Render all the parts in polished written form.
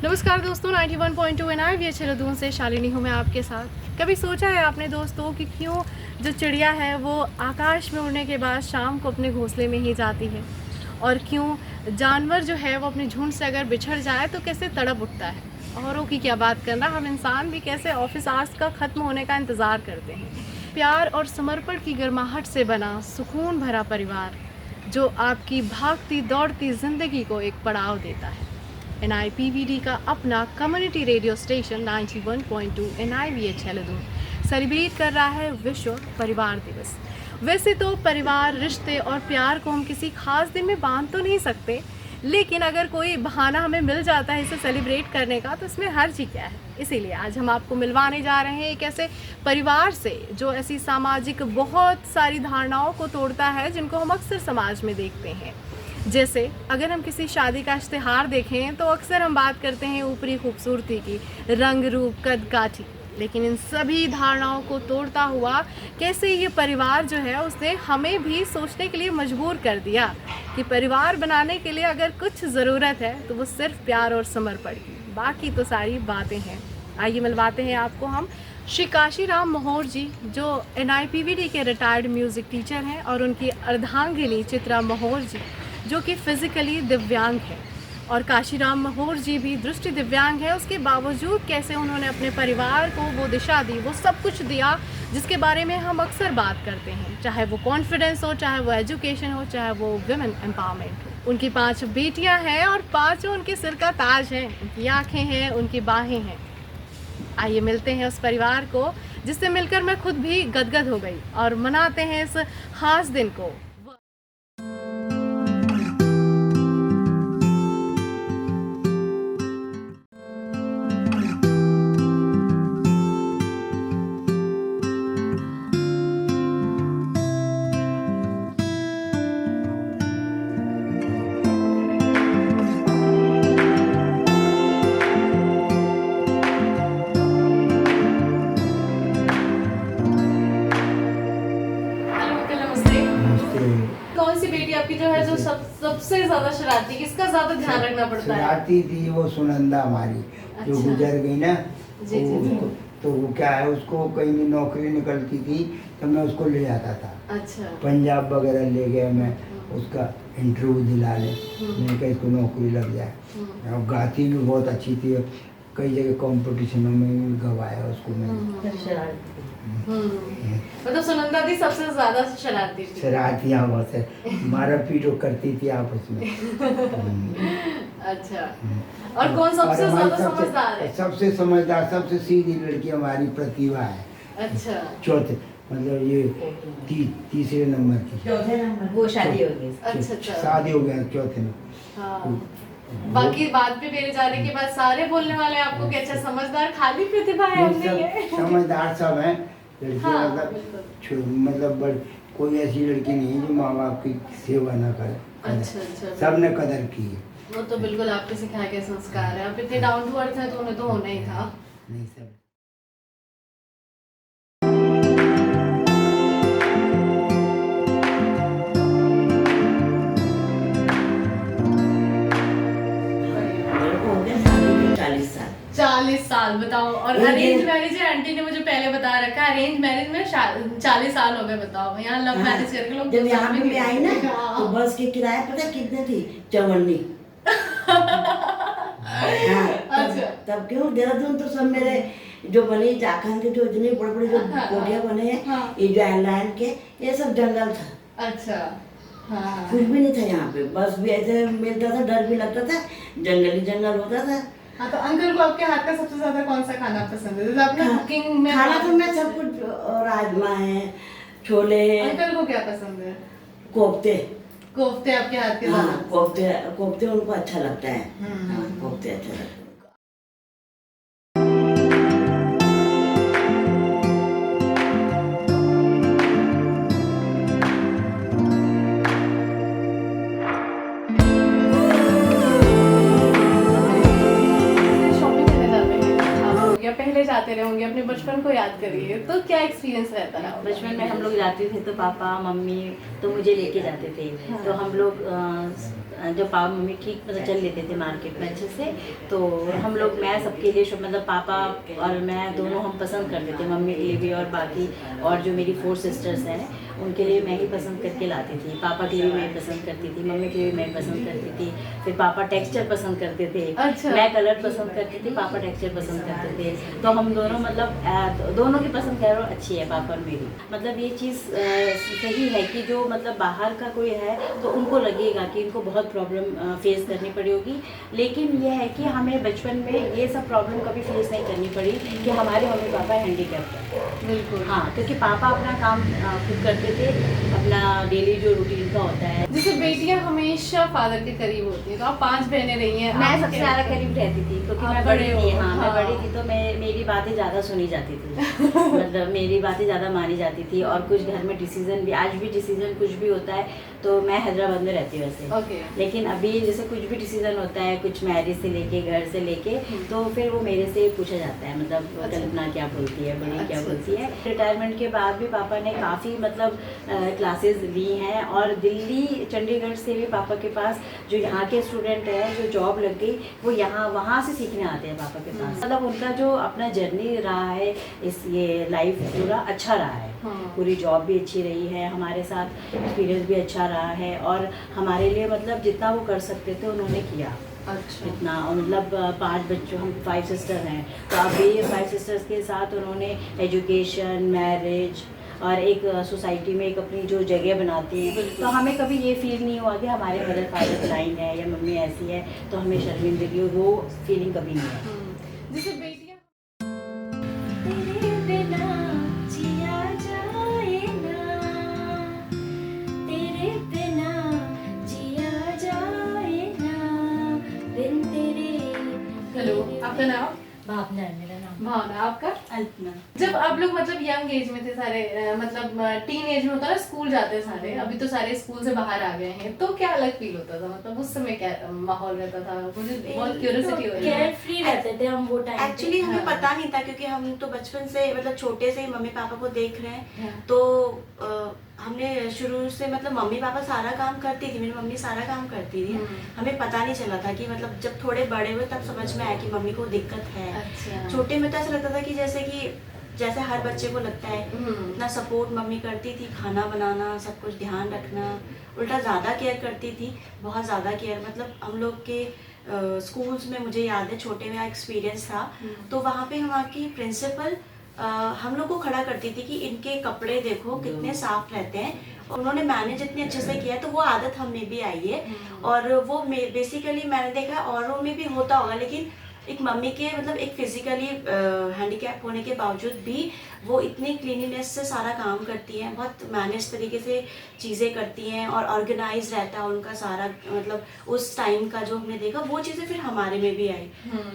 नमस्कार दोस्तों, 91.2 NIV challenge से शालिनी हूँ मैं आपके साथ। कभी सोचा है आपने दोस्तों कि क्यों जो चिड़िया है वो आकाश में उड़ने के बाद शाम को अपने घोंसले में ही जाती है, और क्यों जानवर जो है वो अपने झुंड से अगर बिछड़ जाए तो कैसे तड़प उठता है। औरों की क्या बात करना, हम इंसान भी कैसे ऑफिस आवर्स का ख़त्म होने का इंतज़ार करते हैं। प्यार और समर्पण की गर्माहट से बना सुकून भरा परिवार जो आपकी भागती दौड़ती ज़िंदगी को एक पड़ाव देता है। NIPVD का अपना community radio station 91.2 NIV challenge celebrate कर रहा है विश्व परिवार दिवस। वैसे तो परिवार, रिश्ते और प्यार को हम किसी खास दिन में बांध तो नहीं सकते, लेकिन अगर कोई बहाना हमें मिल जाता है इसे सेलिब्रेट करने का तो इसमें हर्ज ही क्या है। इसीलिए आज हम आपको मिलवाने जा रहे हैं एक ऐसे परिवार से जो ऐसी सामाजिक बहुत सारी धारणाओं को तोड़ता है जिनको हम अक्सर समाज में देखते हैं। जैसे अगर हम किसी शादी का इश्तिहार देखें तो अक्सर हम बात करते हैं ऊपरी खूबसूरती की, रंग रूप, कद काठी, लेकिन इन सभी धारणाओं को तोड़ता हुआ कैसे ये परिवार जो है उसने हमें भी सोचने के लिए मजबूर कर दिया कि परिवार बनाने के लिए अगर कुछ ज़रूरत है तो वो सिर्फ प्यार और समर्पण की, बाकी तो सारी बातें हैं। आइए मिलवाते हैं आपको हम श्री काशीराम मोहोर जी, जो NIPVD के रिटायर्ड म्यूज़िक टीचर हैं, और उनकी अर्धांगिनी चित्रा मोहोर जी जो कि फिज़िकली दिव्यांग है, और काशीराम मोहोर जी भी दृष्टि दिव्यांग है। उसके बावजूद कैसे उन्होंने अपने परिवार को वो दिशा दी, वो सब कुछ दिया जिसके बारे में हम अक्सर बात करते हैं, चाहे वो कॉन्फिडेंस हो, चाहे वो एजुकेशन हो, चाहे वो वुमेन एम्पावरमेंट हो। उनकी 5 बेटियां हैं और 5 उनके सिर का ताज हैं, उनकी आँखें हैं, उनकी बाहें हैं। आइए मिलते हैं उस परिवार को जिससे मिलकर मैं खुद भी गदगद हो गई, और मनाते हैं इस खास दिन को। कौन सी बेटी आपकी जो है जो सबसे ज्यादा शरारती, किसका ज्यादा ध्यान रखना पड़ता है? शरारती थी वो सुनंदा हमारी, जो अच्छा। गुजर गई ना। जी, जी, जी। तो वो क्या है, उसको कहीं भी नौकरी निकलती थी तो मैं उसको ले जाता था। अच्छा। पंजाब वगैरह ले गया मैं, उसका इंटरव्यू दिला ले, मैंने कहा इसको नौकरी लग जाए। और गाती भी बहुत अच्छी थी, कई जगह कंपटीशनों में भी गवाया उसको मैंने। मतलब सुनंदा दी सबसे ज्यादा शरारती थी। शरारतियाँ बहुत है, मारा पीटो करती थी आपस में। अच्छा। और कौन सबसे ज्यादा समझदार है? सबसे समझदार, सबसे सीधी लड़की हमारी प्रतिभा है। अच्छा। चौथे मतलब ये तीसरे नंबर की, चौथे नंबर वो शादी हो गई। अच्छा अच्छा। शादी हो गया चौथे में। हाँ। बाकी बाद पे मेरे जाने के बाद सारे बोलने वाले आपको कि अच्छा समझदार, खाली प्रतिभा है हम नहीं है। समझदार सब हैं लड़कियां। हाँ, मतलब कोई ऐसी लड़की नहीं है जो माँ बाप की सेवा ना करे। अच्छा अच्छा। सबने कदर की है। वो तो बिल्कुल आपके सिखाए गए संस्कार है। आप इतने डाउन टू अर्थ है तो उन्हें तो होना ही था। नहीं सब हो गए शादी के 40 साल। 40 साल बताओ। और अरेंज मैरिज है, आंटी ने मुझे पहले बता रखा है, अरेंज मैरिज में 40 साल हो गए। बताओ, यहाँ लव मैरिज करके लोग जब यहाँ पे मैं आई ना तो बस के किराया पता कितने थी? 54। अच्छा। तब क्यों देहरादून तो सब मेरे जो बने झारखंड के जो इतने बड़े बड़े जो कोठियाँ बने हैं, ये जो लाइन के, ये सब जंगल था। अच्छा। हाँ। कुछ भी नहीं था यहाँ पे, बस भी ऐसे मिलता था, डर भी लगता था, जंगली जंगल होता था। हाँ, तो अंकल को आपके हाथ का सबसे ज्यादा कौन सा खाना पसंद है? जैसे आपने कुकिंग में खाना तो मैं सब कुछ, राजमा है, छोले है। अंकल को क्या पसंद है? कोफ्ते। कोफ्ते आपके हाथ के? हाँ, कोफ्ते उनको अच्छा लगता है। हाँ, कोफ्ते अच्छा लगता है। शॉपिंग करने जाते हैं आप लोग या पहले जाते रहे होंगे? अपने बचपन को याद करिए, तो क्या एक्सपीरियंस रहता है? बचपन में हम लोग जाते थे तो पापा मम्मी तो मुझे लेके जाते थे। तो हम लोग जब पापा मम्मी ठीक मतलब चल लेते थे मार्केट में अच्छे से, तो हम लोग मैं सबके लिए मतलब पापा और मैं दोनों हम पसंद करते थे, मम्मी के लिए भी और बाकी और जो मेरी 4 सिस्टर्स हैं उनके लिए मैं ही पसंद करके लाती थी। पापा के लिए भी मैं ही पसंद करती थी, मम्मी के लिए भी मैं ही पसंद करती थी। फिर पापा टेक्सचर पसंद करते थे, अच्छा। मैं कलर पसंद करती थी, पापा टेक्सचर पसंद करते थे। तो हम दोनों मतलब दोनों की पसंद कह रहा हूँ अच्छी है पापा और मेरी। मतलब ये चीज़ सही है कि जो मतलब बाहर का कोई है तो उनको लगेगा कि इनको बहुत प्रॉब्लम फेस करनी पड़ी होगी, लेकिन ये है कि हमें बचपन में ये सब प्रॉब्लम कभी फेस नहीं करनी पड़ी कि हमारे मम्मी पापा हैंडीकैप्ड है। बिल्कुल। हाँ, क्योंकि पापा अपना काम खुद करते थे, अपना डेली जो रूटीन का होता है। जैसे बेटियां हमेशा फादर के करीब होती है, तो आप 5 बहनें रही हैं, मैं आप सबसे ज़्यादा करीब रहती थी क्योंकि आप मैं बड़े बड़ी थी। हो, हाँ, मैं हाँ। बड़ी थी तो मेरी बातें ज़्यादा सुनी जाती थी मतलब मेरी बातें ज़्यादा मानी जाती थी। और कुछ घर में डिसीजन भी, आज भी डिसीजन कुछ भी होता है तो मैं हैदराबाद में रहती हूँ वैसे, ओके। लेकिन अभी जैसे कुछ भी डिसीजन होता है, कुछ मैरिज से लेके घर से लेके, तो फिर वो मेरे से पूछा जाता है मतलब अच्छा। कल्पना क्या बोलती है, बड़ी क्या अच्छा, बोलती है। रिटायरमेंट के बाद भी पापा ने काफ़ी मतलब क्लासेस ली हैं, और दिल्ली चंडीगढ़ से भी पापा के पास जो यहाँ के स्टूडेंट हैं जो जॉब लग गई वो यहाँ वहाँ से सीखने आते हैं पापा के पास। मतलब उनका जो अपना जर्नी रहा है इस ये लाइफ पूरा अच्छा रहा है। हाँ। पूरी जॉब भी अच्छी रही है, हमारे साथ एक्सपीरियंस भी अच्छा रहा है, और हमारे लिए मतलब जितना वो कर सकते थे उन्होंने किया। अच्छा। इतना मतलब 5 बच्चों, हम 5 सिस्टर हैं, तो अभी 5 सिस्टर्स के साथ उन्होंने एजुकेशन, मैरिज और एक सोसाइटी में एक अपनी जो जगह बनाती हैं, तो हमें कभी ये फील नहीं हुआ कि हमारे मदर फादर लाइन है या मम्मी ऐसी है तो हमें शर्मिंदगी, वो फीलिंग कभी नहीं है। जैसे बेटियां तेरे बिना जिया जाए ना, तेरे बिना जिया जाए ना, बिन तेरे। हेलो, आपका नाम? भावना है मेरा नाम। भावना, आपका? अल्पना। जब आप लोग मतलब यंग एज में थे सारे, मतलब टीन एज में होता है ना, स्कूल जाते हैं सारे, अभी तो सारे स्कूल से बाहर आ गए हैं, तो क्या अलग फील होता था? मतलब उस समय क्या माहौल रहता था? मुझे बहुत क्यूरियोसिटी हो रही है। केयर फ्री रहते थे हम वो टाइम। एक्चुअली हमें हाँ। पता नहीं था क्योंकि हम तो बचपन से मतलब छोटे से ही मम्मी पापा को देख रहे हैं, हाँ। तो हमने शुरू से मतलब मम्मी पापा सारा काम करती थी, मेरी मम्मी सारा काम करती थी। हमें पता नहीं चला था कि मतलब जब थोड़े बड़े हुए तब समझ में आया कि मम्मी को दिक्कत है। अच्छा। छोटे में तो ऐसा लगता था कि जैसे हर बच्चे को लगता है, इतना सपोर्ट मम्मी करती थी, खाना बनाना, सब कुछ ध्यान रखना, उल्टा ज़्यादा केयर करती थी, बहुत ज़्यादा केयर। मतलब हम लोग के स्कूल्स में मुझे याद है छोटे में एक्सपीरियंस था, तो वहाँ पे वहाँ की प्रिंसिपल हम लोग को खड़ा करती थी कि इनके कपड़े देखो कितने साफ रहते हैं। उन्होंने मैनेज इतने अच्छे से किया है, तो वो आदत हमें भी आई है। और वो बेसिकली मैंने देखा औरों में भी होता होगा, लेकिन एक मम्मी के मतलब एक फिजिकली हैंडीकैप होने के बावजूद भी वो इतनी क्लीनिनेस से सारा काम करती हैं, बहुत मैनेज तरीके से चीज़ें करती हैं, और ऑर्गेनाइज रहता है उनका सारा। मतलब उस टाइम का जो हमने देखा वो चीज़ें फिर हमारे में भी आई,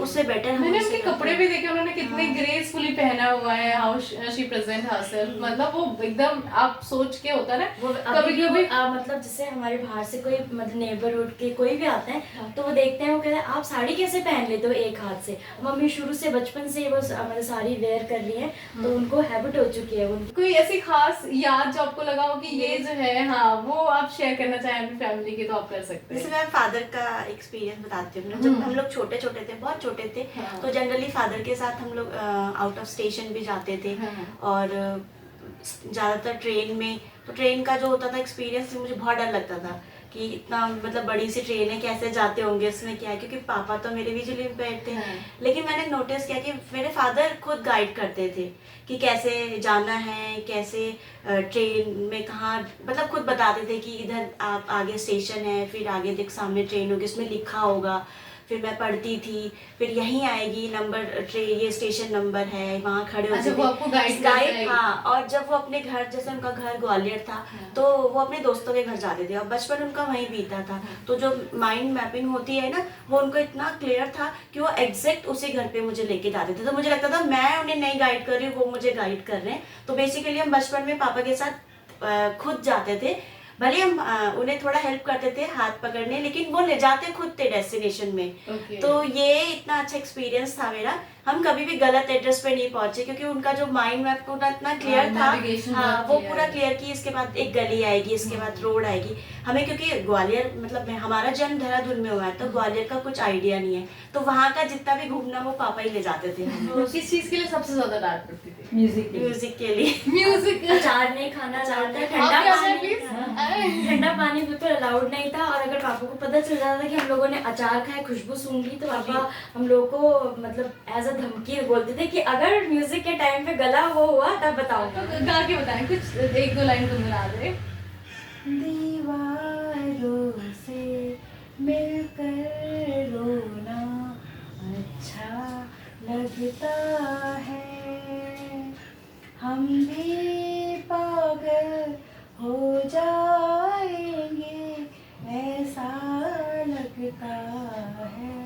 उससे बेटर मैंने उनके कपड़े भी देखे, उन्होंने कितने ग्रेसफुली पहना हुआ है, हाउ शी प्रेजेंट हरसेल्फ, मतलब वो एकदम आप सोच के होता है ना, वो कभी कभी मतलब जैसे हमारे बाहर से कोई मतलब नेबरहुड के कोई भी आते हैं तो वो देखते हैं, वो कहते हैं आप साड़ी कैसे पहन लेते हो एक हाथ से। मम्मी शुरू से बचपन से वो मतलब साड़ी वेयर कर ली है, तो उनको हैबिट हो चुकी है। कोई ऐसी खास याद जो आपको लगा हो कि ये जो है, हाँ, वो आप शेयर करना चाहें अपनी फैमिली की, तो आप कर सकते जैसे हैं। मैं फादर का एक्सपीरियंस बताती हूँ। जब हम लोग छोटे छोटे थे, बहुत छोटे थे, हाँ। तो जनरली फादर के साथ हम लोग आउट ऑफ स्टेशन भी जाते थे। हाँ। और ज़्यादातर ट्रेन में, तो ट्रेन का जो होता था एक्सपीरियंस मुझे बहुत डर लगता था कि इतना मतलब बड़ी सी ट्रेन है, कैसे जाते होंगे, इसमें क्या है, क्योंकि पापा तो मेरे विजुअली इम्पेयर्ड थे। हाँ। लेकिन मैंने नोटिस किया कि मेरे फादर खुद गाइड करते थे कि कैसे जाना है, कैसे ट्रेन में कहाँ, मतलब खुद बताते थे कि इधर आप आगे स्टेशन है, फिर आगे देख सामने ट्रेन होगी, इसमें लिखा होगा। फिर मैं पढ़ती थी, फिर यहीं आएगी नंबर, ट्रेन ये स्टेशन नंबर है, वहाँ खड़े होते अच्छा, वो आपको गाइड गाइड। हाँ, और जब वो अपने घर, जैसे उनका घर ग्वालियर था, तो वो अपने दोस्तों के घर जाते थे, और बचपन उनका वहीं बीता था, तो जो माइंड मैपिंग होती है ना, वो उनको इतना क्लियर था कि वो एग्जैक्ट उसी घर पे मुझे लेके जाते थे। तो मुझे लगता था मैं उन्हें नहीं गाइड कर रही हूँ, वो मुझे गाइड कर रहे हैं। तो बेसिकली हम बचपन में पापा के साथ खुद जाते थे, भले हम उन्हें थोड़ा हेल्प करते थे हाथ पकड़ने, लेकिन वो ले जाते खुद थे डेस्टिनेशन में। Okay. तो ये इतना अच्छा एक्सपीरियंस था मेरा। हम कभी भी गलत एड्रेस पे नहीं पहुंचे क्योंकि उनका जो माइंड मैप पूरा इतना क्लियर था। navigation हाँ, बहुत वो clear पूरा है। क्लियर की इसके बाद एक गली आएगी, इसके बाद रोड आएगी। हमें क्योंकि ग्वालियर मतलब हमारा जन्म देहरादून में हुआ है, तो ग्वालियर का कुछ आइडिया नहीं है, तो वहाँ का जितना भी घूमना वो पापा ही ले जाते थे तो किस चीज के लिए सबसे ज्यादा डांट पड़ती थी? म्यूजिक के लिए। म्यूजिक। अचार नहीं खाना चाहता, ठंडा पानी, ठंडा पानी बिल्कुल अलाउड नहीं था। और अगर पापा को पता चल जाता था कि हम लोगों ने अचार खाया, खुशबू सूंघ ली, तो पापा हम लोग को मतलब एज अ धमकी बोलते थे कि अगर म्यूजिक के टाइम पे गला वो हुआ तब बताऊंगा। गा के बताएं कुछ, एक दो लाइन गुनगुना दे। दीवारों से मिलकर रोना अच्छा लगता है, हम भी पागल हो जाएंगे ऐसा लगता है।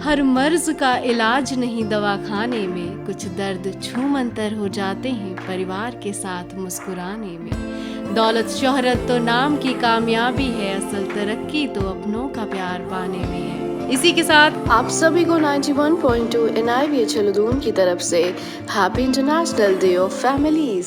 हर मर्ज का इलाज नहीं दवाखाने में, कुछ दर्द छूमंतर हो जाते हैं परिवार के साथ मुस्कुराने में। दौलत शोहरत तो नाम की कामयाबी है, असल तरक्की तो अपनों का प्यार पाने में है। इसी के साथ आप सभी को 91.2 NIVA छलदून की तरफ से happy international day of families.